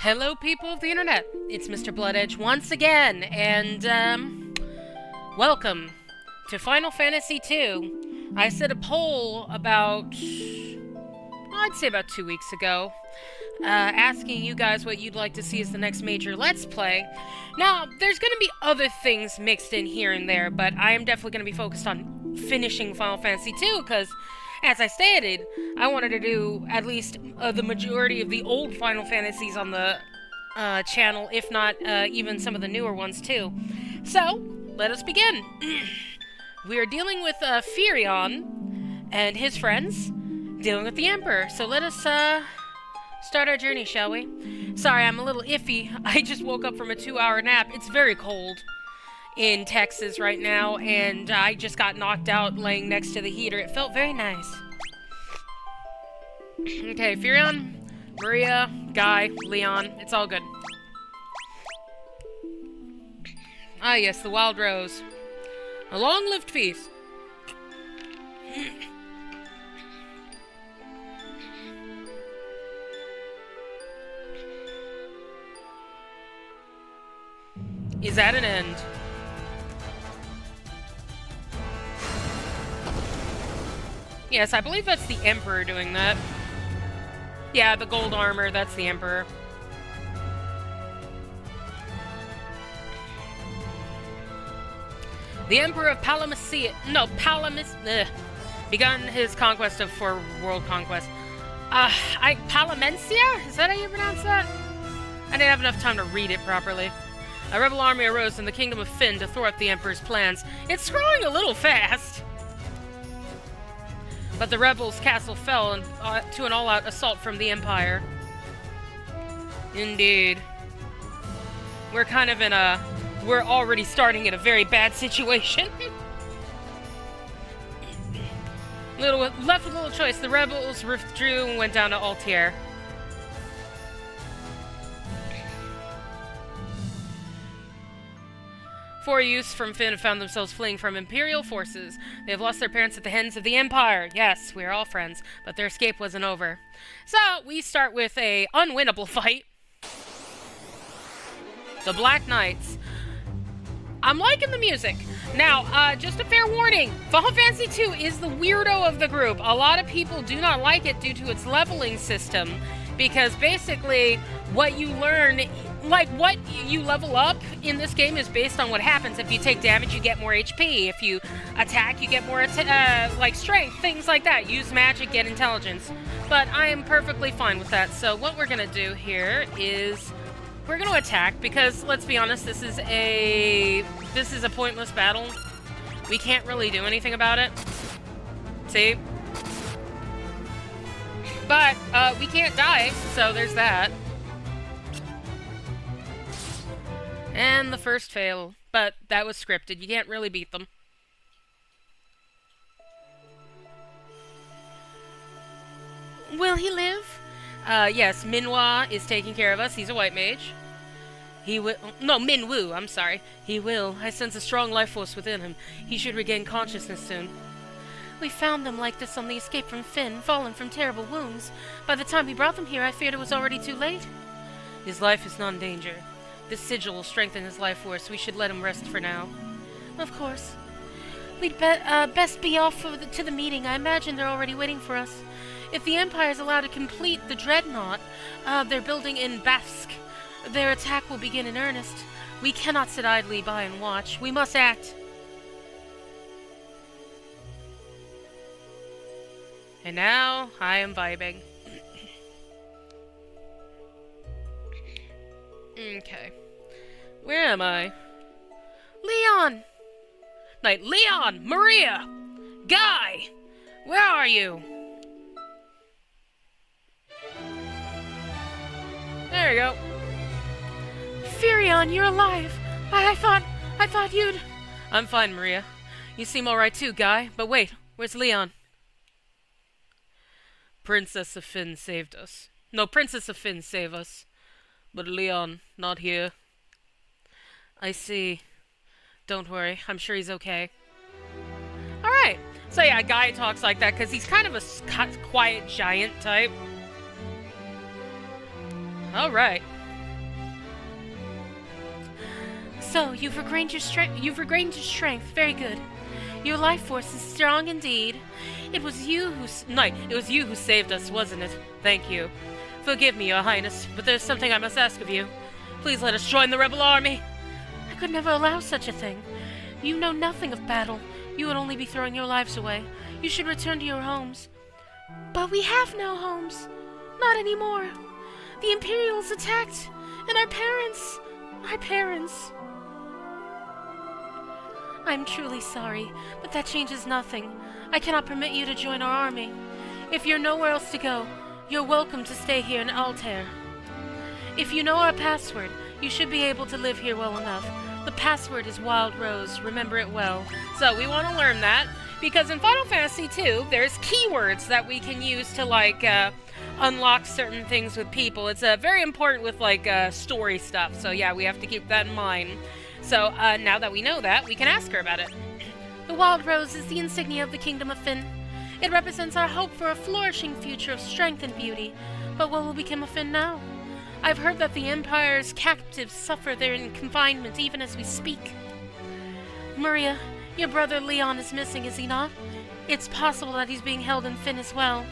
Hello, people of the internet. It's Mr. Bloodedge once again, and welcome to Final Fantasy II. I set a poll about, I'd say about 2 weeks ago, asking you guys what you'd like to see as the next major Let's Play. Now, there's going to be other things mixed in here and there, but I am definitely going to be focused on finishing Final Fantasy II, because, as I stated, I wanted to do at least the majority of the old Final Fantasies on the channel, if not even some of the newer ones too. So, let us begin. We are dealing with Firion and his friends, dealing with the Emperor. So let us start our journey, shall we? Sorry, I'm a little iffy. I just woke up from a 2-hour nap. It's very cold in Texas right now, and I just got knocked out laying next to the heater. It felt very nice. Okay, Firion, Maria, Guy, Leon, it's all good. Ah yes, the Wild Rose. A long-lived peace. Is at an end. Yes, I believe that's the Emperor doing that. Yeah, the gold armor, that's the Emperor. The Emperor of begun his conquest of for world conquest. Palamencia? Is that how you pronounce that? I didn't have enough time to read it properly. A rebel army arose in the kingdom of Fynn to thwart the Emperor's plans. It's scrolling a little fast. But the rebels' castle fell to an all-out assault from the Empire. Indeed. We're kind of in a... We're already starting in a very bad situation. Left with little choice, the rebels withdrew and went down to Altair. Four youths from Fynn have found themselves fleeing from Imperial forces. They have lost their parents at the hands of the Empire. Yes, we are all friends, but their escape wasn't over. So, we start with a unwinnable fight. The Black Knights. I'm liking the music. Now, just a fair warning, Final Fantasy II is the weirdo of the group. A lot of people do not like it due to its leveling system, because basically, what you learn... Like, what you level up in this game is based on what happens. If you take damage, you get more HP. If you attack, you get more, like, strength, things like that. Use magic, get intelligence. But I am perfectly fine with that. So what we're going to do here is we're going to attack, because, let's be honest, this is a pointless battle. We can't really do anything about it. See? But, we can't die, so there's that. And the first fail, but that was scripted. You can't really beat them. Will he live? Yes, Minhwa is taking care of us. He's a white mage. He will... No, Minwu, I'm sorry. He will. I sense a strong life force within him. He should regain consciousness soon. We found them like this on the escape from Fynn, fallen from terrible wounds. By the time we brought them here, I feared it was already too late. His life is not in danger. This sigil will strengthen his life force. We should let him rest for now. Of course. We'd best be off to the meeting. I imagine they're already waiting for us. If the Empire is allowed to complete the dreadnought they're building in Bafsk, their attack will begin in earnest. We cannot sit idly by and watch. We must act. And now, I am vibing. Okay. Where am I? Leon! Like, Leon! Maria! Guy! Where are you? There you go. Firion, you're alive! I thought you'd... I'm fine, Maria. You seem alright too, Guy. But wait, where's Leon? Princess of Fynn saved us. No, Princess of Fynn saved us. But Leon, not here. I see. Don't worry, I'm sure he's okay. Alright, so yeah, Guy talks like that because he's kind of a quiet giant type. Alright. So, you've regained your strength. Very good. Your life force is strong indeed. It was you who saved us, wasn't it? Thank you. Forgive me, Your Highness, but there's something I must ask of you. Please let us join the rebel army. I could never allow such a thing. You know nothing of battle. You would only be throwing your lives away. You should return to your homes. But we have no homes. Not anymore. The Imperials attacked, and our parents... I'm truly sorry, but that changes nothing. I cannot permit you to join our army. If you're nowhere else to go, you're welcome to stay here in Altair. If you know our password, you should be able to live here well enough. The password is Wild Rose. Remember it well. So we want to learn that, because in Final Fantasy II, there's keywords that we can use to, like, unlock certain things with people. It's very important with, like, story stuff. So yeah, we have to keep that in mind. So, now that we know that, we can ask her about it. The Wild Rose is the insignia of the Kingdom of Fynn. It represents our hope for a flourishing future of strength and beauty. But what will become of Fynn now? I've heard that the Empire's captives suffer there in confinement even as we speak. Maria, your brother Leon is missing, is he not? It's possible that he's being held in Fynn as well.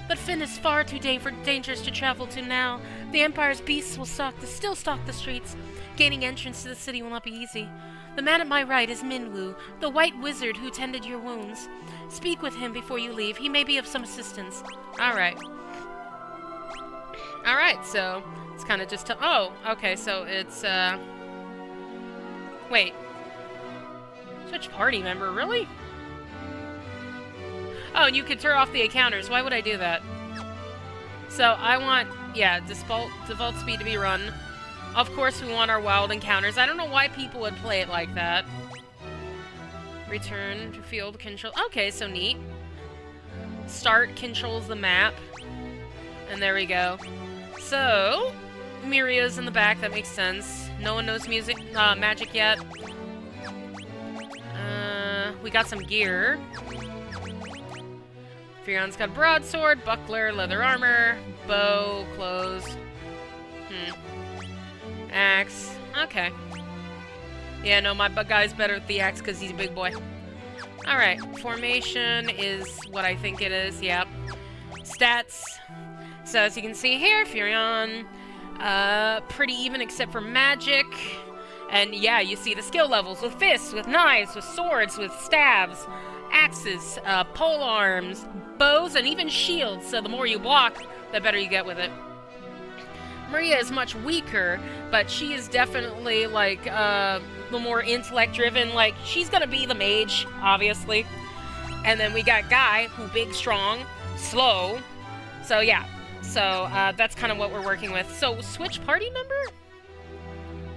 But Fynn is far too dangerous to travel to now. The Empire's beasts will still stalk the streets. Gaining entrance to the city will not be easy. The man at my right is Minwu, the white wizard who tended your wounds. Speak with him before you leave. He may be of some assistance. Alright. Alright, so it's kind of just oh, okay, so it's, wait. Switch party member, really? Oh, and you could turn off the encounters. Why would I do that? So I want, yeah, default speed to be run. Of course, we want our wild encounters. I don't know why people would play it like that. Return to field control. Okay, so neat. Start controls the map. And there we go. So, Miria's in the back. That makes sense. No one knows magic yet. We got some gear. Fion's got a broadsword, buckler, leather armor, bow, clothes. Axe. Okay. Yeah, no, my guy's better with the axe because he's a big boy. Alright, formation is what I think it is, yep. Stats. So as you can see here, Furion, pretty even except for magic. And yeah, you see the skill levels with fists, with knives, with swords, with stabs, axes, pole arms, bows, and even shields. So the more you block, the better you get with it. Maria is much weaker, but she is definitely, like, the more intellect-driven. Like, she's gonna be the mage, obviously. And then we got Guy, who big, strong, slow. So, yeah. So, that's kind of what we're working with. So, switch party member?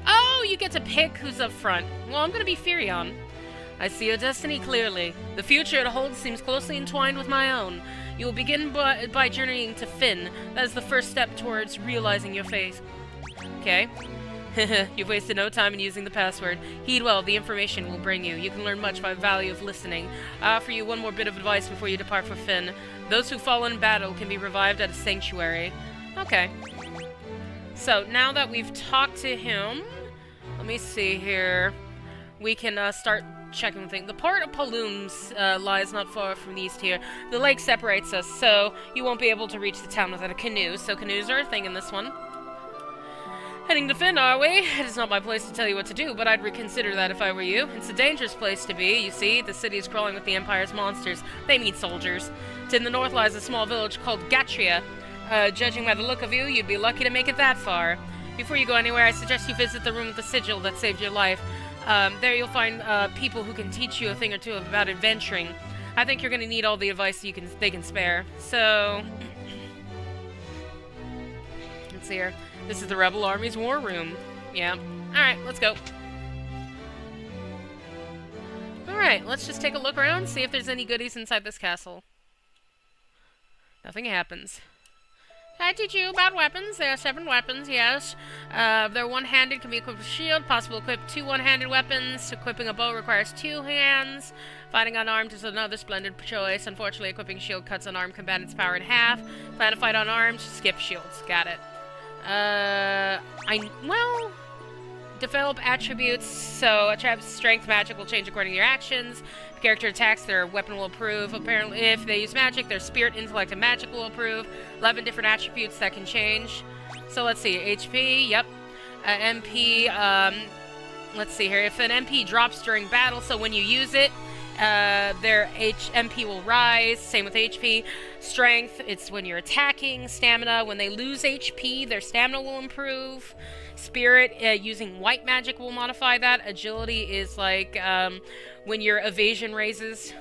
Oh, you get to pick who's up front. Well, I'm gonna be Furion. I see your destiny clearly. The future it holds seems closely entwined with my own. You will begin by journeying to Fynn. That is the first step towards realizing your fate. Okay. You've wasted no time in using the password. Heed well, the information will bring you. You can learn much by the value of listening. I offer you one more bit of advice before you depart for Fynn. Those who fall in battle can be revived at a sanctuary. Okay. So, now that we've talked to him, let me see here. We can start checking things. The port of Palooms lies not far from the east here. The lake separates us, so you won't be able to reach the town without a canoe. So canoes are a thing in this one. Heading to Fynn, are we? It is not my place to tell you what to do, but I'd reconsider that if I were you. It's a dangerous place to be, you see. The city is crawling with the Empire's monsters. They mean soldiers. To the north lies a small village called Gatria. Judging by the look of you, you'd be lucky to make it that far. Before you go anywhere, I suggest you visit the room with the sigil that saved your life. There you'll find people who can teach you a thing or two about adventuring. I think you're going to need all the advice they can spare. So, let's see here. This is the Rebel Army's war room. Yeah. Alright, let's go. Alright, let's just take a look around, see if there's any goodies inside this castle. Nothing happens. I teach you about weapons. There are 7 weapons, yes. They're one-handed, can be equipped with a shield. Possible to equip 2 one-handed weapons. Equipping a bow requires 2 hands. Fighting unarmed is another splendid choice. Unfortunately, equipping shield cuts unarmed combatant's power in half. Plan to fight unarmed, skip shields. Got it. Well, Develop attributes, so attributes, strength, magic will change according to your actions. If character attacks, their weapon will improve. Apparently, if they use magic, their spirit, intellect, and magic will improve. 11 different attributes that can change. So let's see, HP, yep. MP, let's see here. If an MP drops during battle, so when you use it, their MP will rise. Same with HP. Strength, it's when you're attacking. Stamina, when they lose HP, their stamina will improve. Spirit, using white magic will modify that. Agility is like when your evasion raises,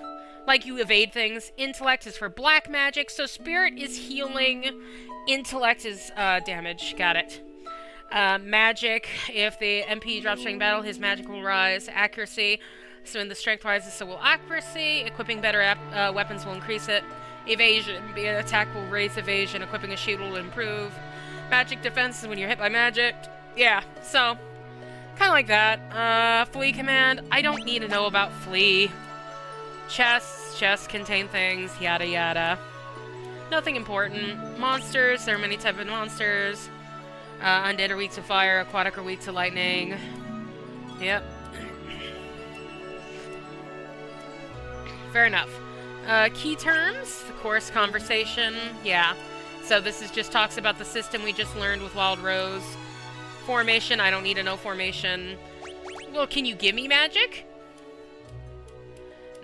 like you evade things. Intellect is for black magic, so spirit is healing. Intellect is damage. Got it. Magic, if the MP drops during battle, his magic will rise. Accuracy, so when the strength rises, so will accuracy. Equipping better weapons will increase it. Evasion, the attack will raise evasion. Equipping a shield will improve. Magic defense is when you're hit by magic. Yeah, so, kind of like that. Flee command, I don't need to know about flee. Chests contain things, yada yada. Nothing important. Monsters, there are many types of monsters. Undead are weak to fire, aquatic are weak to lightning. Yep. Fair enough. Key terms, the course conversation, yeah. So this is just talks about the system we just learned with Wild Rose. Formation, I don't need to know formation. Well, can you give me magic?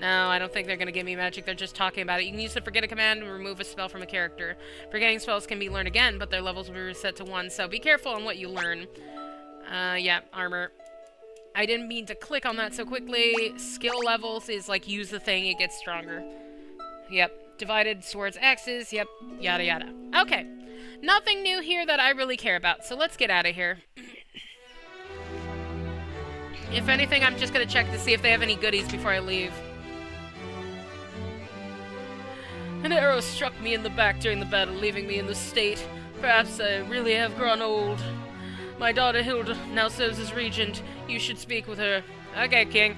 No, I don't think they're going to give me magic. They're just talking about it. You can use the forget a command and remove a spell from a character. Forgetting spells can be learned again, but their levels will be reset to 1, so be careful on what you learn. Yeah, armor. I didn't mean to click on that so quickly. Skill levels is like use the thing, it gets stronger. Yep. Divided swords X's, yep, yada yada. Okay. Nothing new here that I really care about, so let's get out of here. If anything, I'm just gonna check to see if they have any goodies before I leave. An arrow struck me in the back during the battle, leaving me in this state. Perhaps I really have grown old. My daughter Hilda now serves as regent. You should speak with her. Okay, King.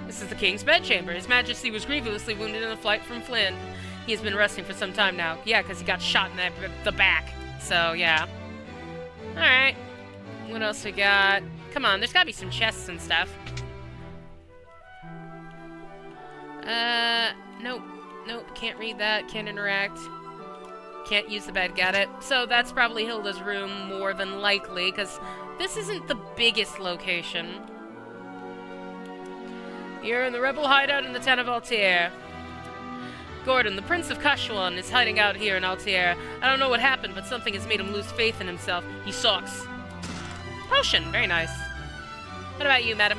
This is the King's bedchamber. His Majesty was grievously wounded in a flight from Flynn. He has been resting for some time now. Yeah, because he got shot in the back. So, yeah. Alright. What else we got? Come on, there's gotta be some chests and stuff. Nope. Nope, can't read that. Can't interact. Can't use the bed, got it. So that's probably Hilda's room, more than likely, because this isn't the biggest location. You're in the rebel hideout in the town of Altair. Gordon, the Prince of Kashuan, is hiding out here in Altair. I don't know what happened, but something has made him lose faith in himself. He sucks. Potion, very nice. What about you, madam?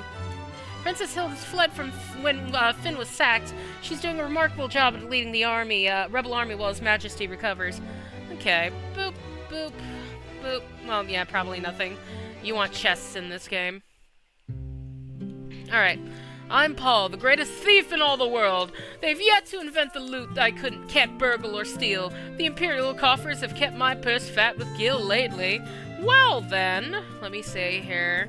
Princess Hilda's fled from when Finn was sacked. She's doing a remarkable job at leading the army, rebel army, while His Majesty recovers. Okay. Boop, boop, boop. Well, yeah, probably nothing. You want chests in this game. Alright. I'm Paul, the greatest thief in all the world. They've yet to invent the loot I can't burgle or steal. The Imperial coffers have kept my purse fat with gil lately. Well then, let me see here.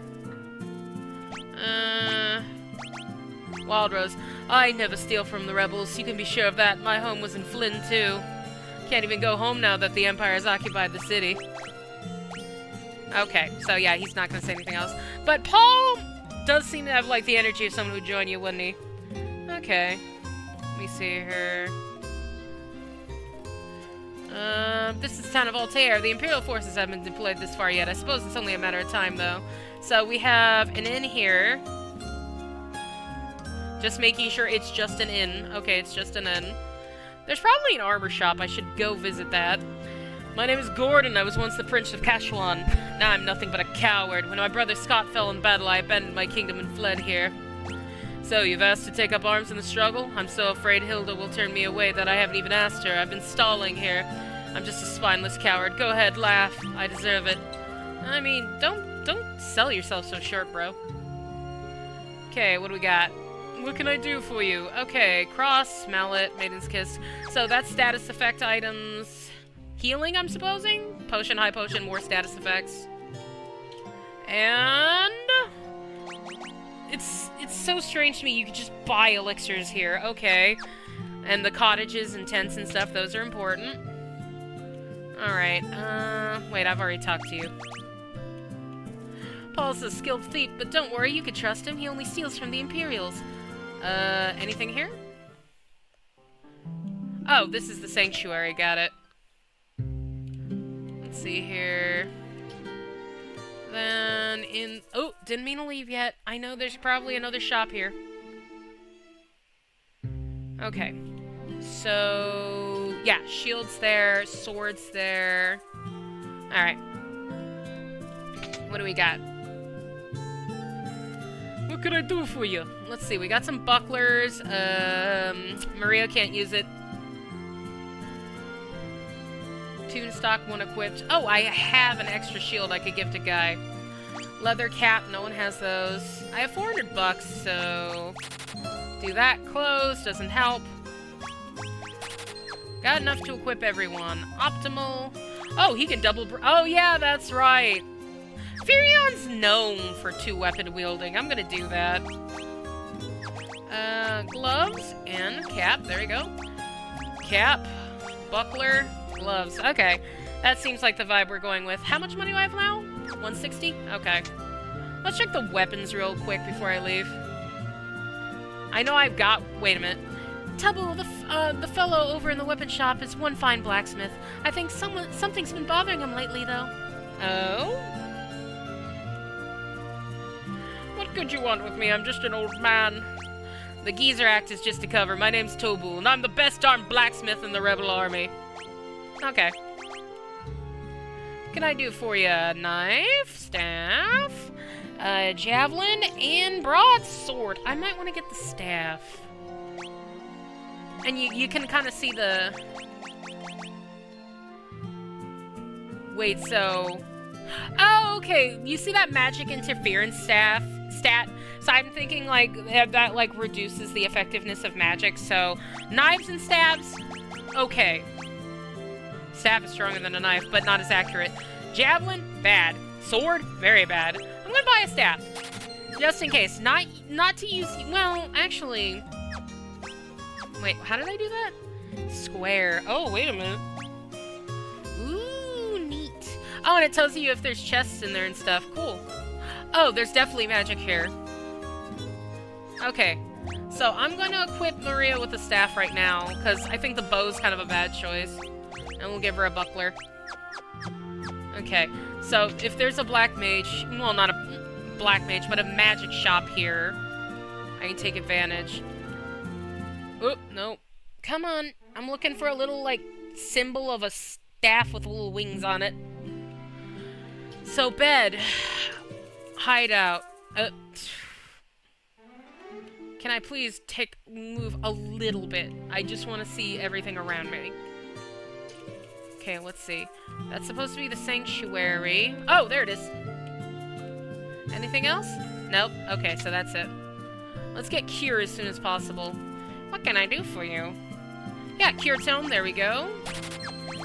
Wild Rose. I never steal from the rebels, you can be sure of that. My home was in Flynn, too. Can't even go home now that the Empire has occupied the city. Okay, so yeah, he's not gonna say anything else. But Paul does seem to have, like, the energy of someone who'd join you, wouldn't he? Okay. Let me see here. This is the town of Altair. The Imperial forces haven't been deployed this far yet. I suppose it's only a matter of time, though. So we have an inn here. Just making sure it's just an inn. Okay, it's just an inn. There's probably an armor shop. I should go visit that. My name is Gordon. I was once the Prince of Kashuan. Now I'm nothing but a coward. When my brother Scott fell in battle, I abandoned my kingdom and fled here. So, you've asked to take up arms in the struggle? I'm so afraid Hilda will turn me away that I haven't even asked her. I've been stalling here. I'm just a spineless coward. Go ahead, laugh. I deserve it. I mean, don't sell yourself so short, bro. Okay, what do we got? What can I do for you? Okay, cross, mallet, maiden's kiss. So that's status effect items. Healing, I'm supposing? Potion, high potion, more status effects. And it's so strange to me you could just buy elixirs here. Okay. And the cottages and tents and stuff, those are important. Alright, wait, I've already talked to you. Paul's a skilled thief, but don't worry, you can trust him. He only steals from the Imperials. Anything here? Oh, this is the sanctuary, got it. Let's see here. Then in... Oh, didn't mean to leave yet. I know there's probably another shop here. Okay. So... yeah, shields there, swords there. Alright. What do we got? What could I do for you? Let's see, we got some bucklers. Maria can't use it. Two in stock, one equipped. Oh, I have an extra shield I could give to Guy. Leather cap, no one has those. I have 400 bucks, so... do that. Clothes, doesn't help. Got enough to equip everyone. Optimal. Oh, he can double... oh, yeah, that's right. Furion's known for 2-weapon wielding. I'm gonna do that. Gloves and cap. There we go. Cap, buckler, gloves. Okay. That seems like the vibe we're going with. How much money do I have now? 160? Okay. Let's check the weapons real quick before I leave. I know I've got... wait a minute. Tubbo, the fellow over in the weapon shop is one fine blacksmith. I think something's been bothering him lately, though. Oh? What could you want with me? I'm just an old man. The geezer act is just a cover. My name's Tobu, and I'm the best armed blacksmith in the rebel army. Okay. What can I do for you? Knife, staff, javelin, and broadsword. I might want to get the staff. And you can kind of see the... wait, so... oh, okay. You see that magic interference stat? So I'm thinking, like, that, like, reduces the effectiveness of magic. So, knives and stabs, okay. Staff is stronger than a knife, but not as accurate. Javelin, bad. Sword, very bad. I'm gonna buy a staff. Just in case. Not to use... well, actually... wait, how did I do that? Square. Oh, wait a minute. Ooh, neat. Oh, and it tells you if there's chests in there and stuff. Cool. Oh, there's definitely magic here. Okay. So, I'm going to equip Maria with the staff right now, because I think the bow's kind of a bad choice. And we'll give her a buckler. Okay. So, if there's a black mage... well, not a black mage, but a magic shop here, I can take advantage. Oh, no. Come on. I'm looking for a little, like, symbol of a staff with little wings on it. So, bed. Hideout. Can I please move a little bit? I just want to see everything around me. Okay, let's see. That's supposed to be the sanctuary. Oh, there it is. Anything else? Nope. Okay, so that's it. Let's get cure as soon as possible. What can I do for you? Yeah, cure tome. There we go.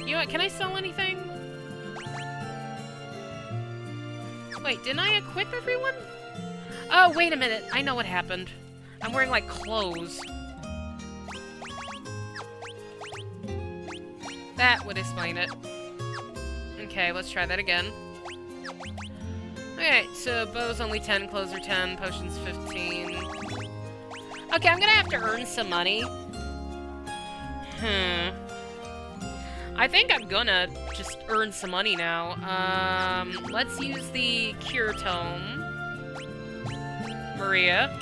You know what? Can I sell anything? Wait, didn't I equip everyone? Oh, wait a minute. I know what happened. I'm wearing, like, clothes. That would explain it. Okay, let's try that again. Okay, so bow's only 10, clothes are 10, potions 15. Okay, I'm gonna have to earn some money. I think I'm gonna just earn some money now. Let's use the cure tome. Maria.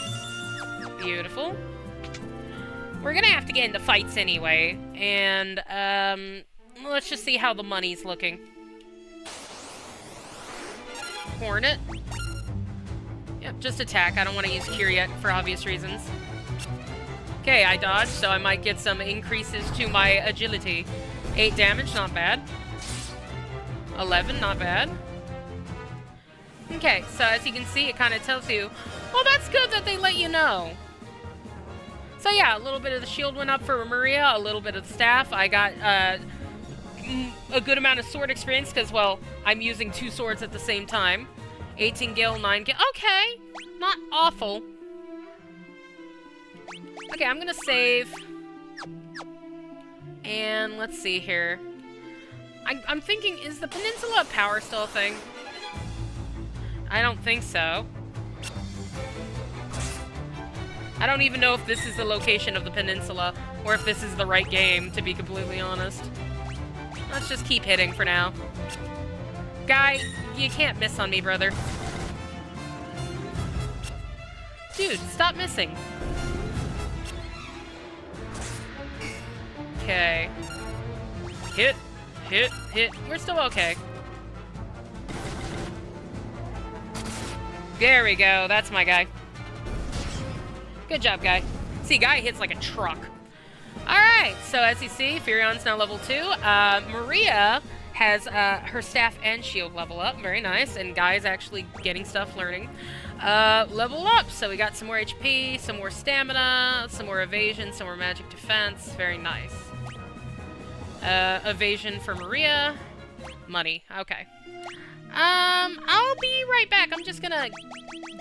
Beautiful. We're gonna have to get into fights anyway, and, let's just see how the money's looking. Hornet. Yep, just attack. I don't want to use cure yet for obvious reasons. Okay, I dodged, so I might get some increases to my agility. 8 damage, not bad. 11, not bad. Okay, so as you can see, it kind of tells you, well, that's good that they let you know. So yeah, a little bit of the shield went up for Maria, a little bit of the staff. I got a good amount of sword experience because, well, I'm using 2 swords at the same time. 18 gil, 9 gil. Okay, not awful. Okay, I'm gonna save. And let's see here. I'm thinking, is the Peninsula of Power still a thing? I don't think so. I don't even know if this is the location of the peninsula, or if this is the right game, to be completely honest. Let's just keep hitting for now. Guy, you can't miss on me, brother. Dude, stop missing. Okay. Hit, hit, hit. We're still okay. There we go. That's my guy. Good job, guy. See, guy hits like a truck. Alright, so as you see, Furion's now level 2. Maria has her staff and shield level up. Very nice. And Guy's actually getting stuff learning. Level up. So we got some more HP, some more stamina, some more evasion, some more magic defense. Very nice. Evasion for Maria. Money. Okay. I'll be right back. I'm just gonna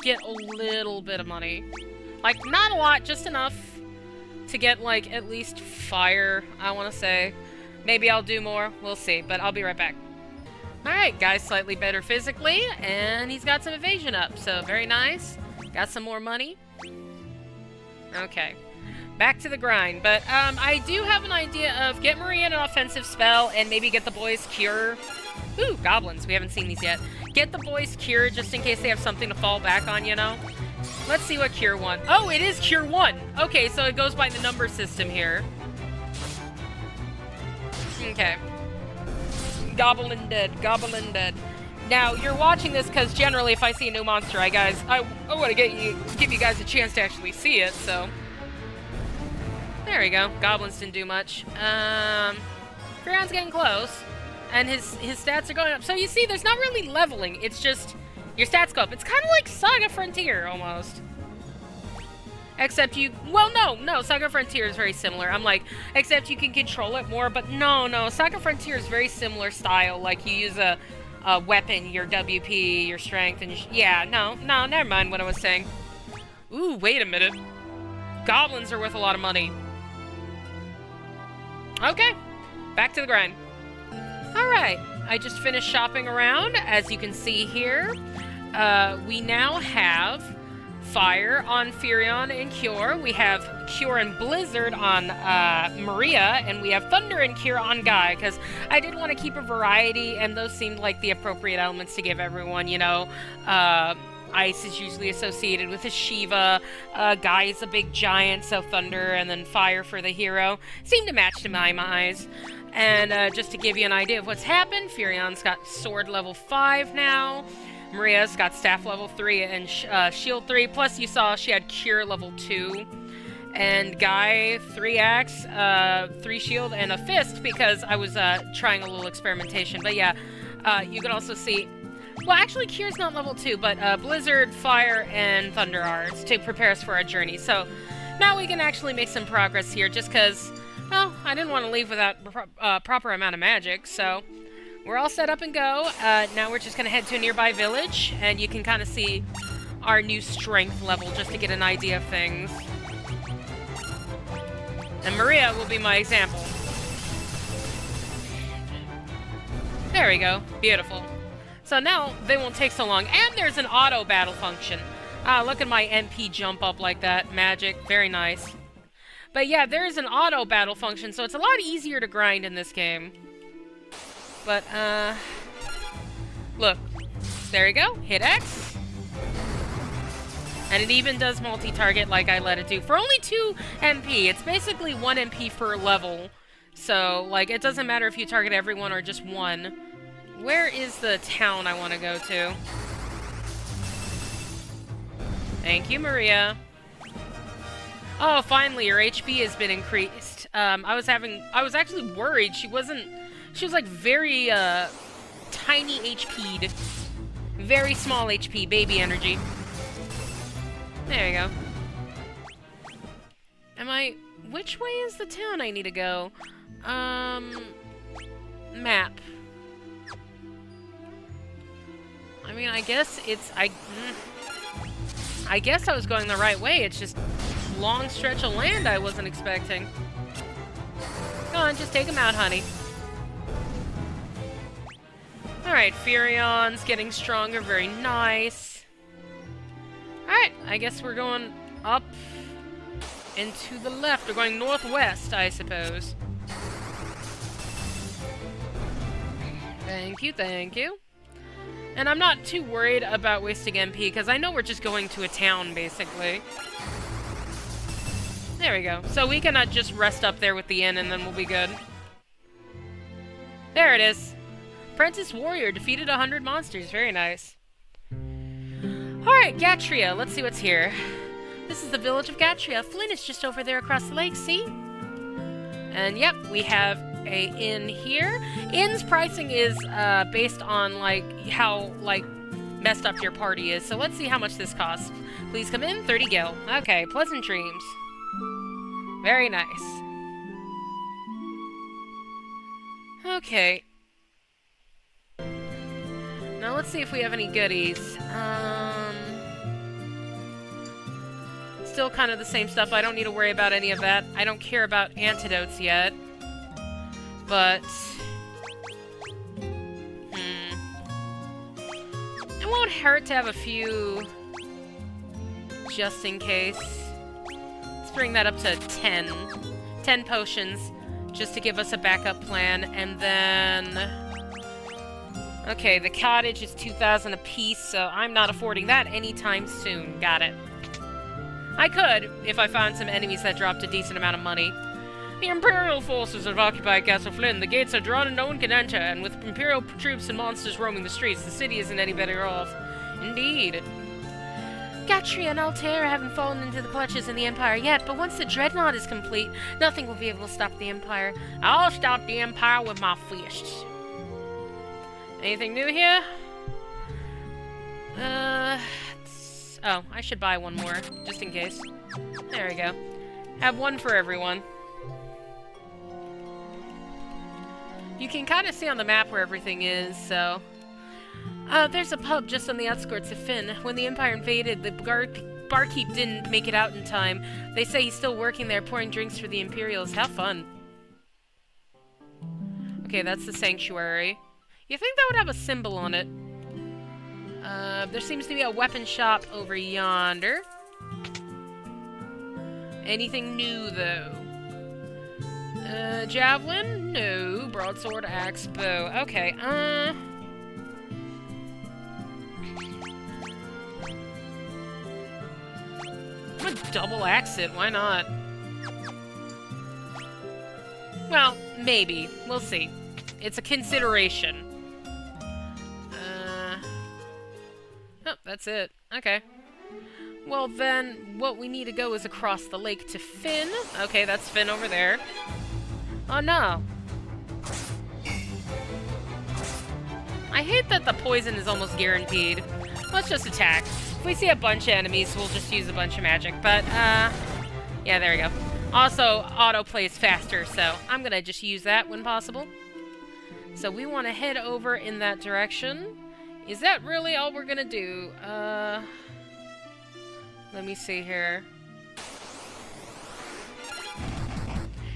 get a little bit of money. Like, not a lot, just enough to get, like, at least fire, I want to say. Maybe I'll do more. We'll see, but I'll be right back. Alright, guy's slightly better physically, and he's got some evasion up, so very nice. Got some more money. Okay. Back to the grind, but I do have an idea of get Maria an offensive spell and maybe get the boys cure. Ooh, goblins. We haven't seen these yet. Get the boys cure just in case they have something to fall back on, you know? Let's see what Cure 1. Oh, it is Cure 1. Okay, so it goes by the number system here. Okay. Goblin dead. Goblin dead. Now, you're watching this because generally if I see a new monster, I want to give you guys a chance to actually see it, so. There we go. Goblins didn't do much. Freon's getting close. And his stats are going up. So you see, there's not really leveling. It's just your stats go up. It's kind of like Saga Frontier, almost. Except you... Well, no. Saga Frontier is very similar. I'm like, except you can control it more. But no. Saga Frontier is very similar style. Like, you use a weapon, your WP, your strength, and... Yeah, no, never mind what I was saying. Ooh, wait a minute. Goblins are worth a lot of money. Okay. Back to the grind. Alright, I just finished shopping around. As you can see here, we now have Fire on Furion and Cure. We have Cure and Blizzard on Maria, and we have Thunder and Cure on Guy, because I did want to keep a variety, and those seemed like the appropriate elements to give everyone, you know. Ice is usually associated with a Shiva, Guy is a big giant, so Thunder, and then Fire for the hero. Seemed to match to my eyes. And just to give you an idea of what's happened, Furion's got Sword level 5 now. Maria's got Staff level 3 and Shield 3. Plus, you saw she had Cure level 2. And Guy, 3 Axe, 3 Shield, and a Fist, because I was trying a little experimentation. But yeah, you can also see... Well, actually, Cure's not level 2, but Blizzard, Fire, and Thunder are to prepare us for our journey. So now we can actually make some progress here, just because... Well, I didn't want to leave without proper amount of magic, so we're all set up and go. Now we're just going to head to a nearby village, and you can kind of see our new strength level just to get an idea of things. And Maria will be my example. There we go. Beautiful. So now they won't take so long. And there's an auto battle function. Look at my MP jump up like that. Magic. Very nice. But yeah, there is an auto battle function, so it's a lot easier to grind in this game. But, look. There you go. Hit X. And it even does multi-target like I let it do. For only 2 MP. It's basically 1 MP per level. So, like, it doesn't matter if you target everyone or just one. Where is the town I want to go to? Thank you, Maria. Oh, finally, her HP has been increased. I was actually worried. She was like very, tiny HP'd. Very small HP, baby energy. There you go. Which way is the town I need to go? Map. I mean, I guess I guess I was going the right way. It's just long stretch of land I wasn't expecting. Go on, just take him out, honey. Alright, Furion's getting stronger, very nice. Alright, I guess we're going up and to the left. We're going northwest, I suppose. Thank you, thank you. And I'm not too worried about wasting MP, because I know we're just going to a town, basically. There we go. So we can just rest up there with the inn, and then we'll be good. There it is. Apprentice Warrior defeated 100 monsters. Very nice. Alright, Gatria. Let's see what's here. This is the village of Gatria. Flynn is just over there across the lake, see? And yep, we have a inn here. Inn's pricing is based on, like, how, like, messed up your party is. So let's see how much this costs. Please come in. 30 gil. Okay, pleasant dreams. Very nice. Okay. Now let's see if we have any goodies. Still kind of the same stuff. I don't need to worry about any of that. I don't care about antidotes yet. But... it won't hurt to have a few... just in case. Let's bring that up to 10. 10 potions, just to give us a backup plan. And then... okay, the cottage is 2,000 apiece, so I'm not affording that anytime soon. Got it. I could, if I found some enemies that dropped a decent amount of money. The Imperial forces have occupied Castle Flynn. The gates are drawn and no one can enter, and with Imperial troops and monsters roaming the streets, the city isn't any better off. Indeed. Gatria and Altair haven't fallen into the clutches of the Empire yet, but once the Dreadnought is complete, nothing will be able to stop the Empire. I'll stop the Empire with my fists. Anything new here? Oh, I should buy one more, just in case. There we go. Have one for everyone. You can kind of see on the map where everything is, so... there's a pub just on the outskirts of Fynn. When the Empire invaded, the barkeep didn't make it out in time. They say he's still working there, pouring drinks for the Imperials. Have fun. Okay, that's the sanctuary. You think that would have a symbol on it? There seems to be a weapon shop over yonder. Anything new, though? Javelin? No. Broadsword, axe, bow. Okay, I'm gonna double axe it. Why not? Well, maybe. We'll see. It's a consideration. Oh, that's it. Okay. Well, then, what we need to go is across the lake to Fynn. Okay, that's Fynn over there. Oh, no. I hate that the poison is almost guaranteed. Let's just attack. If we see a bunch of enemies, we'll just use a bunch of magic. But, yeah, there we go. Also, auto plays faster, so I'm gonna just use that when possible. So we want to head over in that direction. Is that really all we're gonna do? Let me see here.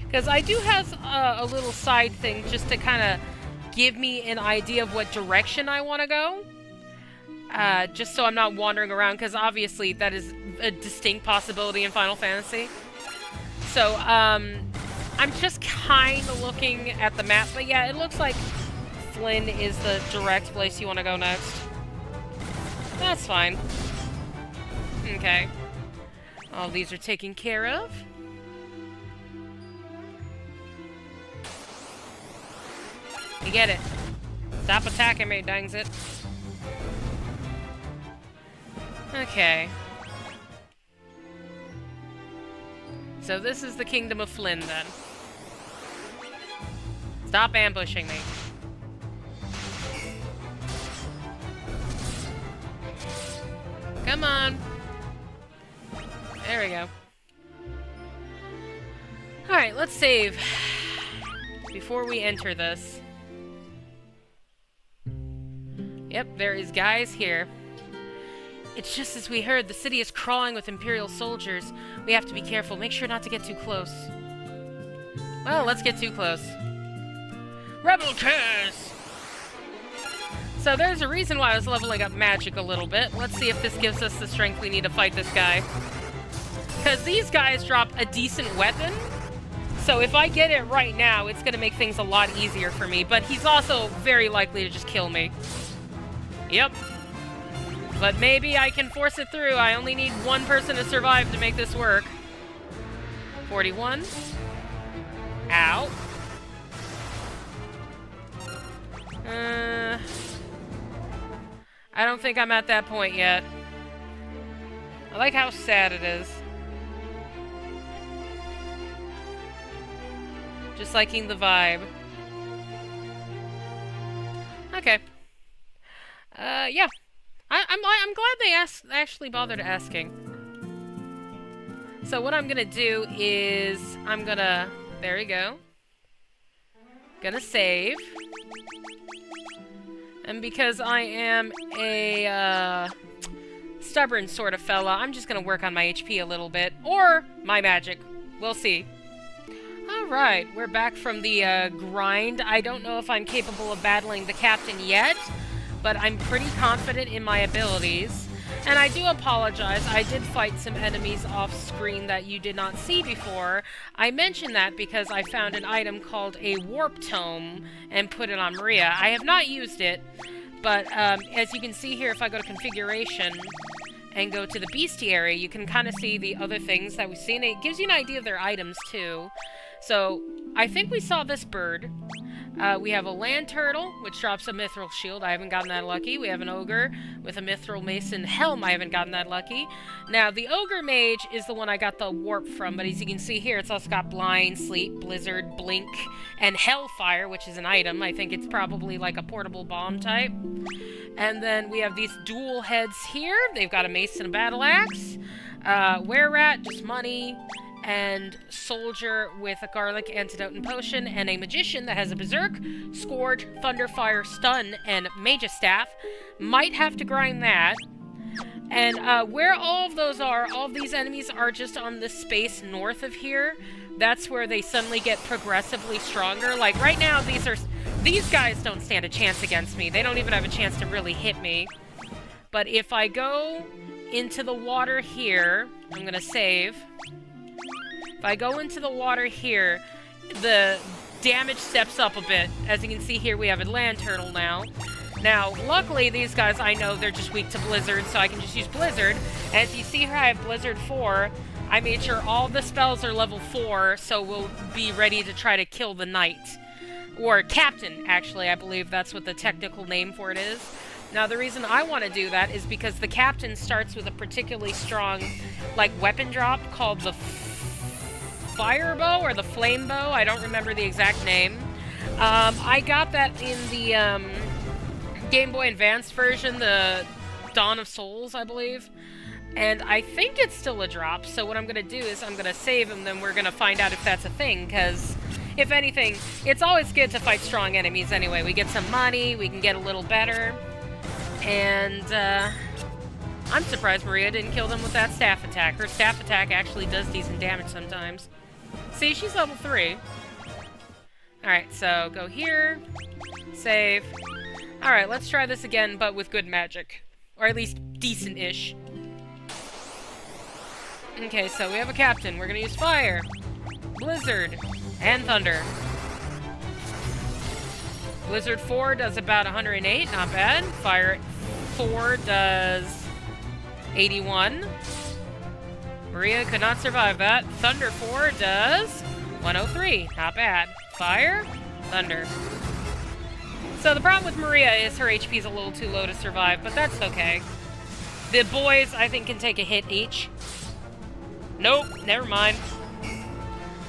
Because I do have a little side thing just to kind of give me an idea of what direction I want to go. Just so I'm not wandering around, because obviously that is a distinct possibility in Final Fantasy. So, I'm just kind of looking at the map, but yeah, it looks like Flynn is the direct place you want to go next. That's fine. Okay. All these are taken care of. You get it. Stop attacking me, dangs it. Okay. So this is the Kingdom of Flynn, then. Stop ambushing me. Come on. There we go. Alright, let's save before we enter this. Yep, there is guys here. It's just as we heard. The city is crawling with Imperial soldiers. We have to be careful. Make sure not to get too close. Well, let's get too close. Rebel curse! So there's a reason why I was leveling up magic a little bit. Let's see if this gives us the strength we need to fight this guy. Because these guys drop a decent weapon. So if I get it right now, it's going to make things a lot easier for me. But he's also very likely to just kill me. Yep. But maybe I can force it through. I only need one person to survive to make this work. 41. Ow. I don't think I'm at that point yet. I like how sad it is. Just liking the vibe. Okay. Yeah. I'm glad they actually bothered asking. So what I'm gonna do is I'm gonna... There we go. Gonna save. And because I am a stubborn sort of fella, I'm just gonna work on my HP a little bit. Or my magic. We'll see. Alright, we're back from the grind. I don't know if I'm capable of battling the captain yet, but I'm pretty confident in my abilities. And I do apologize, I did fight some enemies off screen that you did not see before. I mentioned that because I found an item called a warp tome and put it on Maria. I have not used it, but as you can see here, if I go to configuration and go to the bestiary, you can kind of see the other things that we've seen. It gives you an idea of their items too. So I think we saw this bird. We have a land turtle, which drops a mithril shield. I haven't gotten that lucky. We have an ogre with a mithril mason helm. I haven't gotten that lucky. Now, the ogre mage is the one I got the warp from, but as you can see here, it's also got blind, sleep, blizzard, blink, and hellfire, which is an item. I think it's probably like a portable bomb type. And then we have these dual heads here. They've got a mace and a battle axe. Were-rat, just money. And soldier with a garlic antidote and potion, and a magician that has a berserk, scourge, thunderfire, stun, and mage's staff. Might have to grind that. And where all of those are, all of these enemies are just on this space north of here. That's where they suddenly get progressively stronger. Like right now, these guys don't stand a chance against me. They don't even have a chance to really hit me. But if I go into the water here, I'm gonna save. If I go into the water here, the damage steps up a bit. As you can see here, we have a land turtle now. Now, luckily, these guys, I know they're just weak to Blizzard, so I can just use Blizzard. As you see here, I have Blizzard 4. I made sure all the spells are level 4, so we'll be ready to try to kill the knight. Or captain, actually, I believe that's what the technical name for it is. Now, the reason I want to do that is because the captain starts with a particularly strong, like, weapon drop called the fire bow or the flame bow. I don't remember the exact name. I got that in the Game Boy Advance version, the Dawn of Souls, I believe. And I think it's still a drop, so what I'm going to do is I'm going to save him, then we're going to find out if that's a thing, because if anything, it's always good to fight strong enemies anyway. We get some money, we can get a little better, and I'm surprised Maria didn't kill them with that staff attack. Her staff attack actually does decent damage sometimes. See, she's level 3. Alright, so go here, save. Alright, let's try this again, but with good magic. Or at least decent-ish. Okay, so we have a captain. We're gonna use fire, blizzard, and thunder. Blizzard 4 does about 108, not bad. Fire 4 does 81. Maria could not survive that. Thunder 4 does 103, not bad. Fire, thunder. So the problem with Maria is her HP is a little too low to survive, but that's okay. The boys, I think, can take a hit each. Nope, never mind.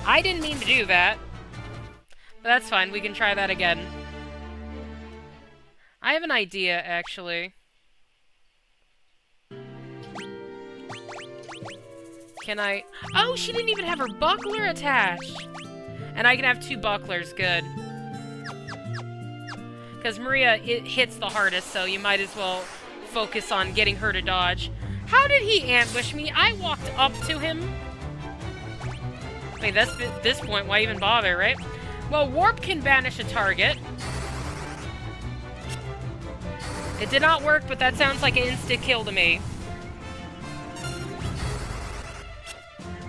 I didn't mean to do that. But that's fine, we can try that again. I have an idea, actually. Can I... Oh, she didn't even have her buckler attached! And I can have 2 bucklers, good. Because Maria, it hits the hardest, so you might as well focus on getting her to dodge. How did he ambush me? I walked up to him. I mean, that's at this point, why even bother, right? Well, Warp can banish a target. It did not work, but that sounds like an instant kill to me.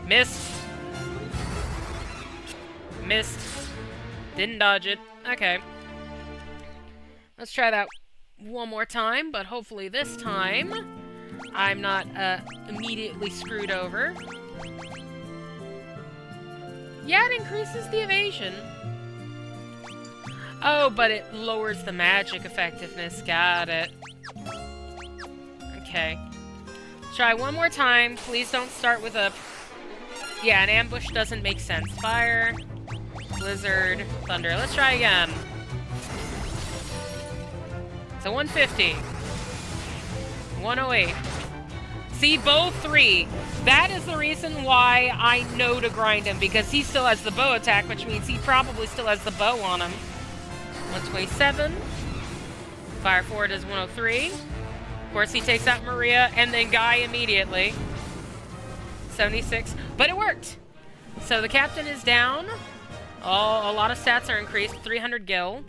Missed. Missed. Didn't dodge it. Okay. Let's try that one more time, but hopefully this time I'm not immediately screwed over. Yeah, it increases the evasion. Oh, but it lowers the magic effectiveness. Got it. Okay. Try one more time. Please don't start with a... Yeah, an ambush doesn't make sense. Fire, blizzard, thunder. Let's try again. So 150. 108. See, bow 3. That is the reason why I know to grind him, because he still has the bow attack, which means he probably still has the bow on him. 127. Fire forward is 103. Of course, he takes out Maria and then Guy immediately. 76. But it worked! So the captain is down. Oh, a lot of stats are increased. 300 gil.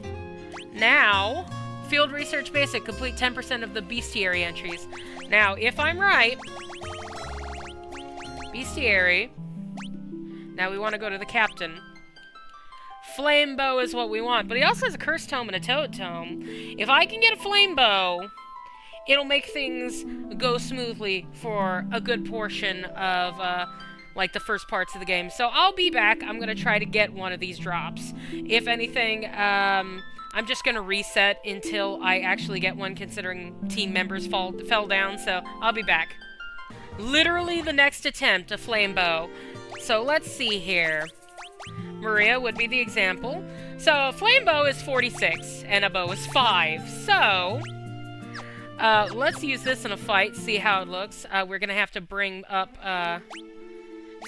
Now, field research basic. Complete 10% of the bestiary entries. Now, if I'm right... Bestiary. Now we want to go to the captain. Flame bow is what we want, but he also has a curse tome and a toad tome. If I can get a flame bow, it'll make things go smoothly for a good portion of, like, the first parts of the game. So I'll be back. I'm going to try to get one of these drops. If anything, I'm just going to reset until I actually get one, considering team members fell down, so I'll be back. Literally the next attempt, a flame bow. So let's see here. Maria would be the example. So a flame bow is 46, and a bow is 5. So, let's use this in a fight, see how it looks. We're gonna have to bring up,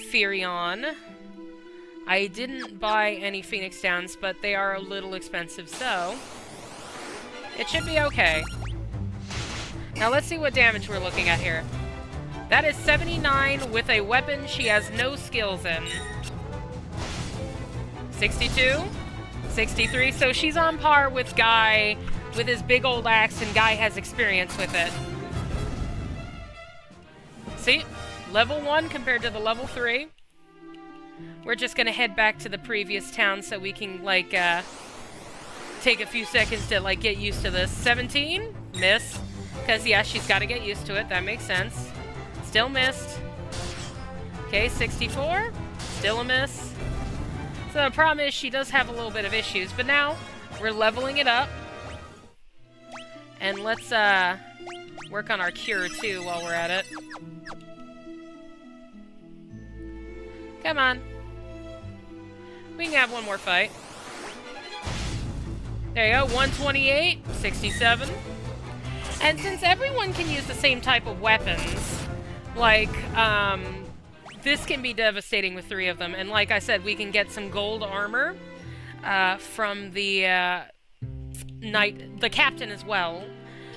Furion. I didn't buy any Phoenix Downs, but they are a little expensive, so it should be okay. Now let's see what damage we're looking at here. That is 79 with a weapon she has no skills in. 62, 63, so she's on par with Guy with his big old axe, and Guy has experience with it. See? Level 1 compared to the level 3. We're just gonna head back to the previous town so we can, like, take a few seconds to, like, get used to this. 17, miss. Because, yeah, she's gotta get used to it, that makes sense. Still missed. Okay, 64, still a miss. So the problem is she does have a little bit of issues, but now we're leveling it up. And let's work on our cure too while we're at it. Come on. We can have one more fight. There you go, 128, 67. And since everyone can use the same type of weapons, like, this can be devastating with 3 of them, and like I said, we can get some gold armor from the the captain as well.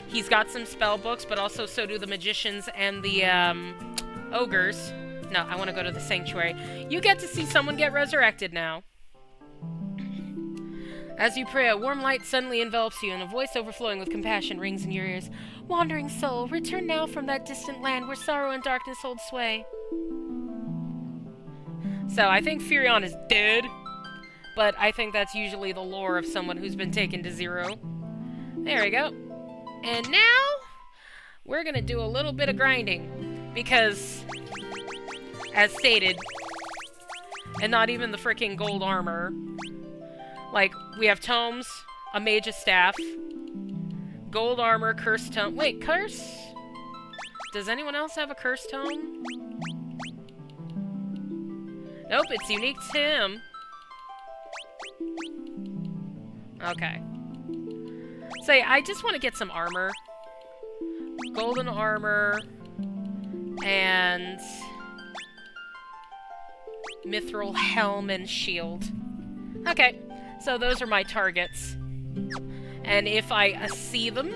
He's got some spell books, but also so do the magicians and the ogres. No, I want to go to the sanctuary. You get to see someone get resurrected now. As you pray, a warm light suddenly envelops you, and a voice overflowing with compassion rings in your ears. Wandering soul, return now from that distant land where sorrow and darkness hold sway. So, I think Furion is dead, but I think that's usually the lore of someone who's been taken to 0. There we go. And now, we're gonna do a little bit of grinding, because, as stated, and not even the freaking gold armor, like, we have tomes, a mage's staff, gold armor, curse tome. Wait, curse? Does anyone else have a curse tome? Nope, it's unique to him. Okay. So yeah, I just want to get some armor. Golden armor. And mithril helm and shield. Okay, so those are my targets. And if I see them,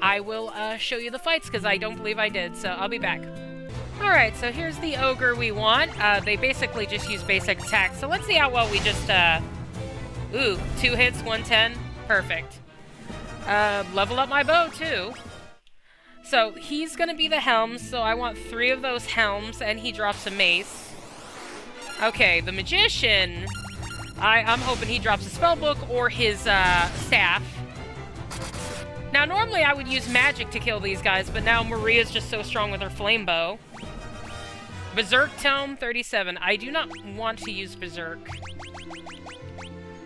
I will show you the fights, because I don't believe I did, so I'll be back. Alright, so here's the ogre we want. They basically just use basic attacks, so let's see how well we just, ooh, 2 hits, 110. Perfect. Level up my bow, too. So, he's gonna be the helm, so I want 3 of those helms, and he drops a mace. Okay, the magician. I'm hoping he drops a spellbook or his, staff. Now, normally I would use magic to kill these guys, but now Maria's just so strong with her flame bow. Berserk Tome 37. I do not want to use Berserk.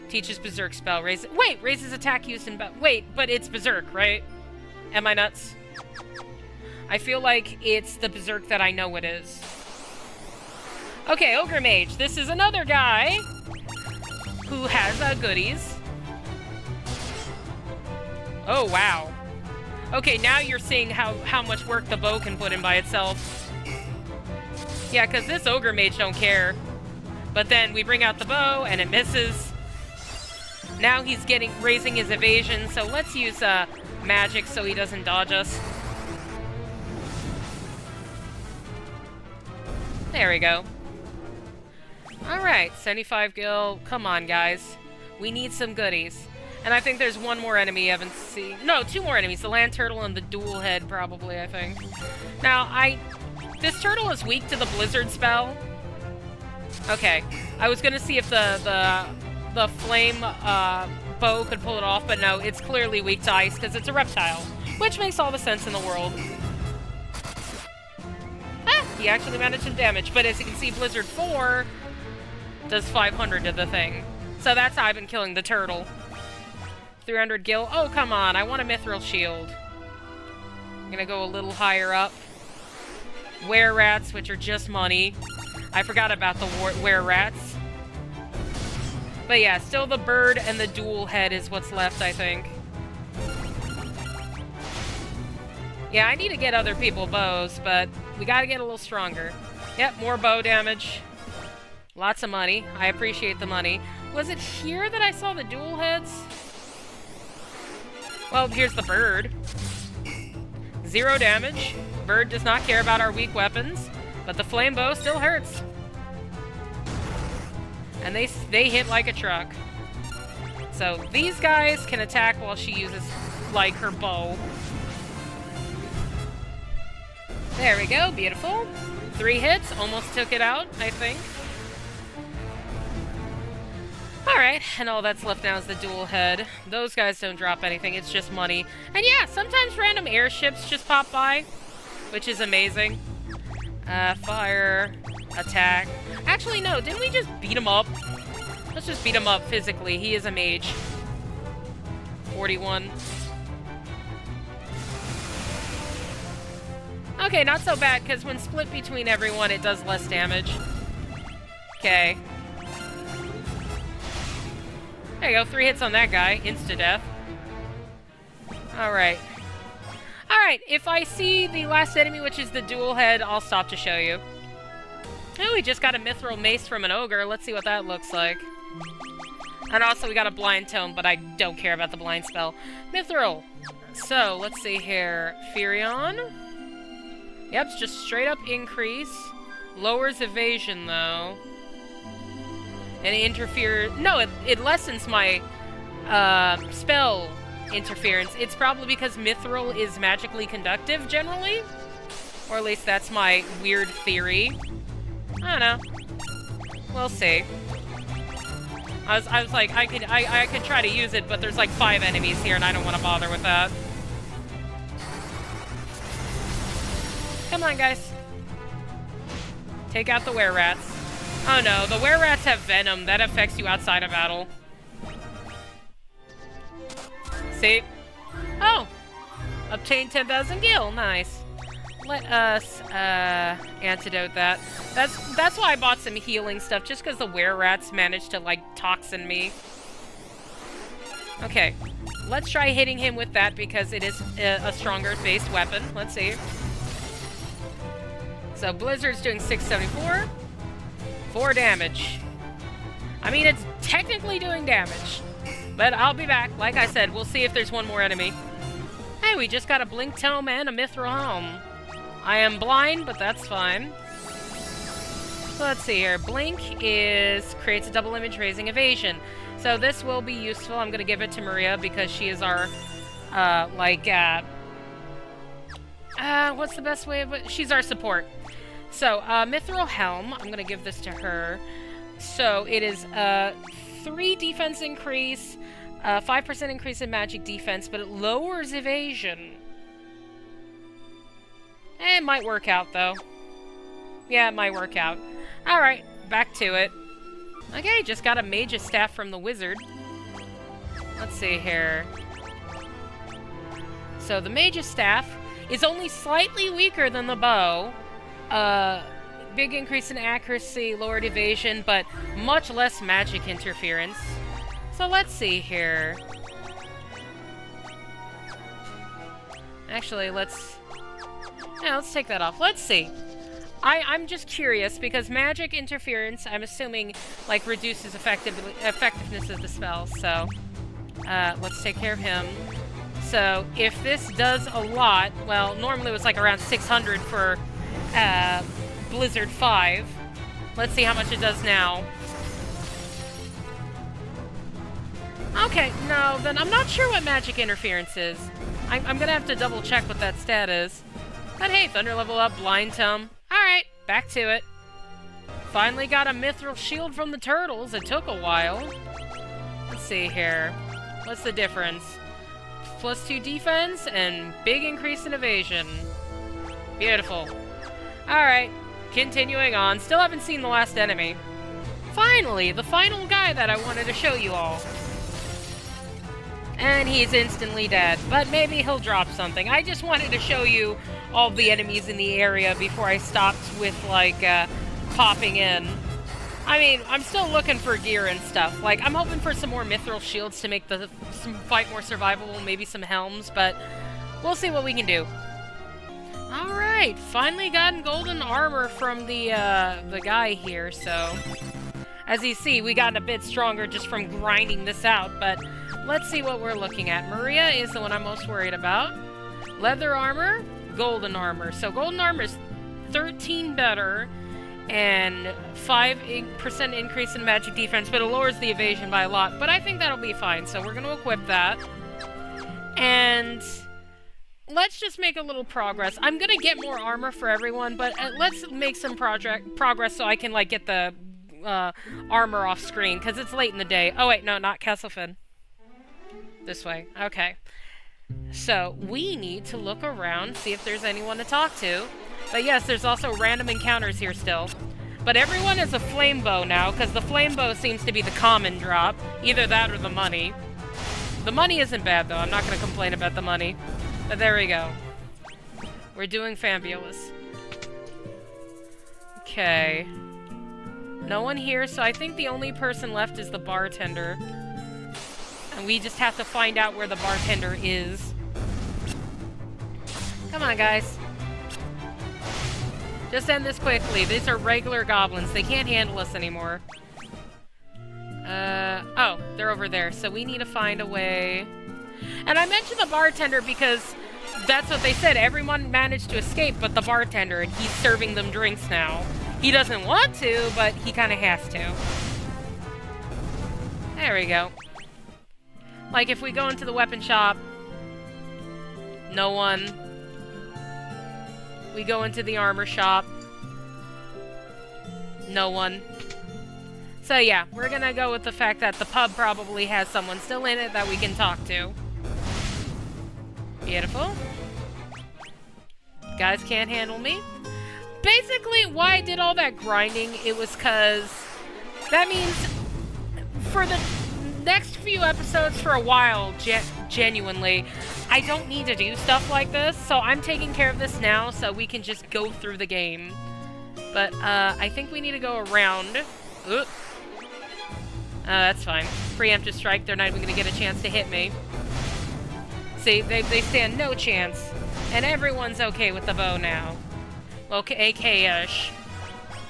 Teaches Berserk spell. Raises attack used in battle. Wait, but it's Berserk, right? Am I nuts? I feel like it's the Berserk that I know it is. Okay, Ogre Mage. This is another guy who has goodies. Oh, wow. Okay, now you're seeing how much work the bow can put in by itself. Yeah, because this Ogre Mage don't care. But then we bring out the bow, and it misses. Now he's raising his evasion, so let's use magic so he doesn't dodge us. There we go. Alright, 75 gil. Come on, guys. We need some goodies. And I think there's one more enemy I haven't seen. No, 2 more enemies. The land turtle and the dual head, probably, I think. Now, this turtle is weak to the blizzard spell. Okay. I was gonna see if the flame bow could pull it off, but no, it's clearly weak to ice because it's a reptile. Which makes all the sense in the world. He actually managed some damage, but as you can see, Blizzard 4 does 500 to the thing. So that's how I've been killing the turtle. 300 gil. Oh, come on. I want a mithril shield. I'm gonna go a little higher up. Were-rats, which are just money. I forgot about the were-rats. But yeah, still the bird and the dual head is what's left, I think. Yeah, I need to get other people bows, but we gotta get a little stronger. Yep, more bow damage. Lots of money. I appreciate the money. Was it here that I saw the dual heads? Well, here's the bird. 0 damage. Bird does not care about our weak weapons, but the flame bow still hurts. And they hit like a truck. So these guys can attack while she uses, like, her bow. There we go, beautiful. 3 hits, almost took it out, I think. Alright, and all that's left now is the dual head. Those guys don't drop anything, it's just money. And yeah, sometimes random airships just pop by, which is amazing. Fire, attack. Actually, no, didn't we just beat him up? Let's just beat him up physically. He is a mage. 41. Okay, not so bad, because when split between everyone, it does less damage. Okay. There you go, 3 hits on that guy. Insta-death. Alright. Alright, if I see the last enemy, which is the dual head, I'll stop to show you. Oh, we just got a mithril mace from an ogre. Let's see what that looks like. And also, we got a blind tome, but I don't care about the blind spell. Mithril. So, let's see here. Furion. Yep, it's just straight up increase. Lowers evasion, though. And it interferes... No, it lessens my spell interference. It's probably because Mithril is magically conductive, generally. Or at least that's my weird theory. I don't know. We'll see. I was like, I could try to use it, but there's like 5 enemies here, and I don't want to bother with that. Come on, guys. Take out the were-rats. Oh no, the were-rats have venom. That affects you outside of battle. See? Oh! Obtain 10,000 gil. Nice. Let us, antidote that. That's why I bought some healing stuff, just because the were-rats managed to, like, toxin me. Okay. Let's try hitting him with that, because it is a stronger-based weapon. Let's see. So, Blizzard's doing 674. 4 damage. I mean, it's technically doing damage. But I'll be back. Like I said, we'll see if there's one more enemy. Hey, we just got a Blink Tome and a Mithril Helm. I am blind, but that's fine. So let's see here. Blink creates a double image raising evasion. So this will be useful. I'm going to give it to Maria because she is our What's the best way of it? She's our support. So, Mithril Helm, I'm gonna give this to her. So, it is, 3 defense increase, 5% increase in magic defense, but it lowers evasion. It might work out, though. Yeah, it might work out. Alright, back to it. Okay, just got a mage's staff from the wizard. Let's see here. So, the mage's staff is only slightly weaker than the bow. Big increase in accuracy, lowered evasion, but much less magic interference. So let's see here. Actually, let's take that off. Let's see. I'm just curious, because magic interference, I'm assuming, like, reduces effectiveness of the spell, so let's take care of him. So, if this does a lot, well, normally it was like around 600 for Blizzard 5. Let's see how much it does now. Okay, no, then I'm not sure what magic interference is. I'm gonna have to double check what that stat is. But hey, Thunder level up, Blind Tome. Alright, back to it. Finally got a Mithril Shield from the turtles. It took a while. Let's see here. What's the difference? +2 defense and big increase in evasion. Beautiful. Alright, continuing on. Still haven't seen the last enemy. Finally, the final guy that I wanted to show you all. And he's instantly dead, but maybe he'll drop something. I just wanted to show you all the enemies in the area before I stopped with, like, popping in. I mean, I'm still looking for gear and stuff. Like, I'm hoping for some more Mithril Shields to make the fight more survivable, maybe some helms, but we'll see what we can do. Alright, finally gotten golden armor from the guy here, so... As you see, we gotten a bit stronger just from grinding this out, but let's see what we're looking at. Maria is the one I'm most worried about. Leather armor, golden armor. So golden armor is 13 better, and 5% increase in magic defense, but it lowers the evasion by a lot. But I think that'll be fine, so we're going to equip that. And let's just make a little progress. I'm going to get more armor for everyone, but let's make some progress so I can, like, get the armor off screen, because it's late in the day. Oh, wait, no, not Castlefin. This way. Okay. So, we need to look around, see if there's anyone to talk to. But yes, there's also random encounters here still. But everyone is a flame bow now, because the flame bow seems to be the common drop. Either that or the money. The money isn't bad, though. I'm not going to complain about the money. But there we go. We're doing fabulous. Okay. No one here, so I think the only person left is the bartender. And we just have to find out where the bartender is. Come on, guys. Just end this quickly. These are regular goblins. They can't handle us anymore. Oh, they're over there. So we need to find a way. And I mentioned the bartender because that's what they said. Everyone managed to escape but the bartender, and he's serving them drinks now. He doesn't want to, but he kind of has to. There we go. Like, if we go into the weapon shop, no one. We go into the armor shop, no one. So yeah, we're gonna go with the fact that the pub probably has someone still in it that we can talk to. Beautiful. Guys can't handle me. Basically, why I did all that grinding, it was because that means for the next few episodes for a while, genuinely, I don't need to do stuff like this, so I'm taking care of this now so we can just go through the game. But, I think we need to go around. Oop. That's fine. Preemptive strike, they're not even going to get a chance to hit me. See, they stand no chance. And everyone's okay with the bow now. Okay, AK-ish.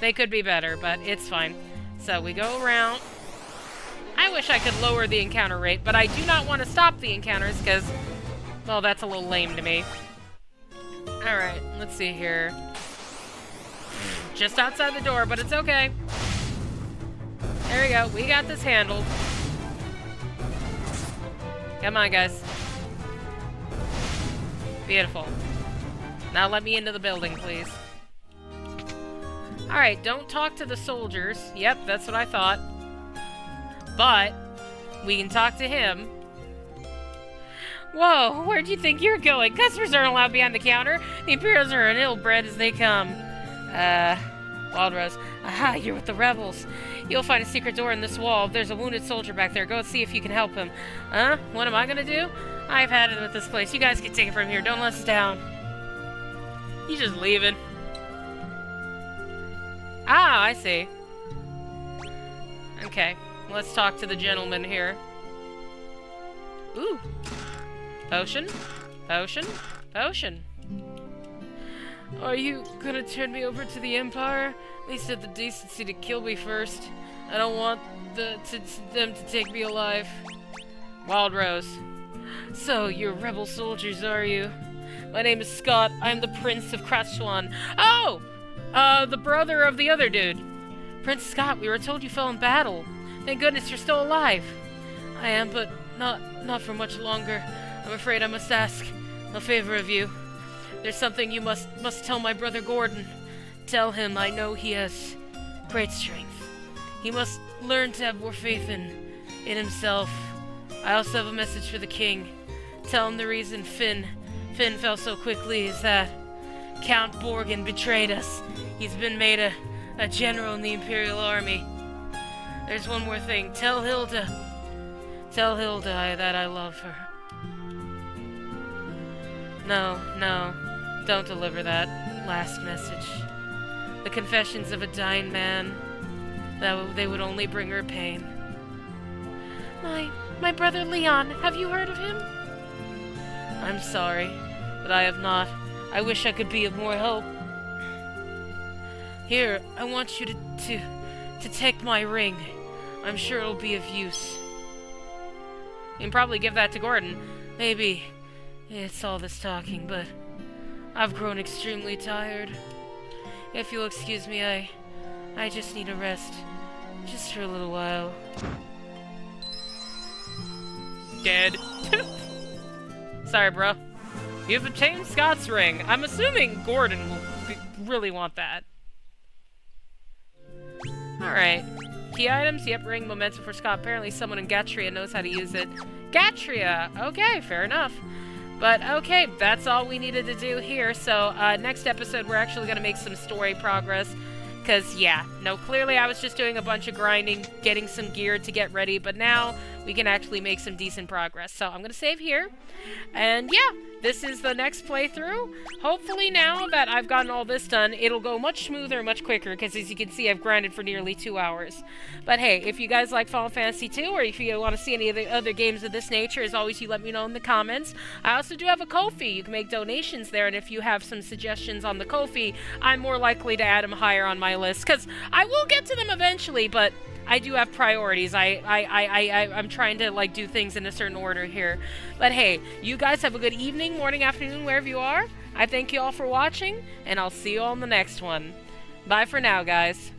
They could be better, but it's fine. So we go around. I wish I could lower the encounter rate, but I do not want to stop the encounters because, well, that's a little lame to me. Alright, let's see here. Just outside the door, but it's okay. There we go. We got this handled. Come on, guys. Beautiful. Now let me into the building, please. Alright, don't talk to the soldiers. Yep, that's what I thought. But we can talk to him. Whoa, where'd you think you're going? Customers aren't allowed behind the counter. The Imperials are as ill-bred as they come. Wild Rose. Aha, you're with the rebels. You'll find a secret door in this wall. There's a wounded soldier back there. Go and see if you can help him. Huh? What am I gonna do? I've had it with this place. You guys can take it from here. Don't let us down. He's just leaving. Ah, I see. Okay, let's talk to the gentleman here. Ooh. Potion? Potion? Potion. Are you gonna turn me over to the Empire? At least have the decency to kill me first. I don't want them to take me alive. Wild Rose. So, you're rebel soldiers, are you? My name is Scott. I'm the Prince of Kraschuan. Oh! The brother of the other dude. Prince Scott, we were told you fell in battle. Thank goodness you're still alive. I am, but not for much longer. I'm afraid I must ask a favor of you. There's something you must tell my brother Gordon. Tell him I know he has great strength. He must learn to have more faith in himself. I also have a message for the king. Tell him the reason Finn fell so quickly is that Count Borgin betrayed us. He's been made a general in the Imperial Army. There's one more thing. Tell Hilda that I love her. No, don't deliver that last message. The confessions of a dying man, they would only bring her pain. My brother Leon, have you heard of him? I'm sorry, but I have not. I wish I could be of more help. Here, I want you to take my ring. I'm sure it'll be of use. You can probably give that to Gordon. Maybe it's all this talking, but I've grown extremely tired. If you'll excuse me, I just need a rest. Just for a little while. Dead. Sorry, bro. You've obtained Scott's ring. I'm assuming Gordon will really want that. Alright. Key items, yep, ring, momentum for Scott. Apparently someone in Gatria knows how to use it. Gatria! Okay, fair enough. But, okay, that's all we needed to do here. So, next episode, we're actually going to make some story progress. Because, yeah, no, clearly I was just doing a bunch of grinding, getting some gear to get ready. But now, we can actually make some decent progress. So, I'm going to save here. And, yeah, this is the next playthrough. Hopefully now that I've gotten all this done, it'll go much smoother, much quicker. Because, as you can see, I've grinded for nearly 2 hours. But, hey, if you guys like Final Fantasy II, or if you want to see any of the other games of this nature, as always, you let me know in the comments. I also do have a Ko-fi. You can make donations there. And if you have some suggestions on the Ko-fi, I'm more likely to add them higher on my list, because I will get to them eventually, but I do have priorities. I'm trying to, like, do things in a certain order here. But hey, you guys have a good evening, morning, afternoon, wherever you are. I thank you all for watching, and I'll see you all in the next one. Bye for now, guys.